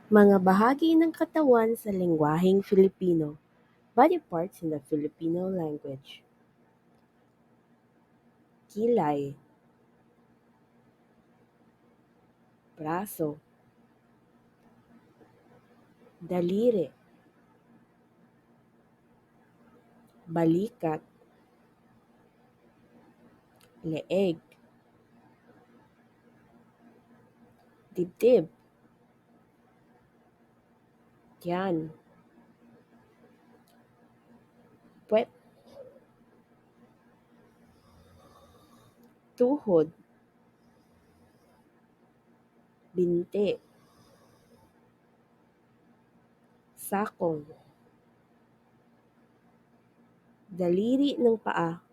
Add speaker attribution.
Speaker 1: Mga bahagi ng katawan sa lengguwaheng Filipino. Body parts in the Filipino language. Kilay, braso, daliri, balikat, leeg, dibdib, tiyan, puwet, tuhod, binti, sakong, daliri ng paa,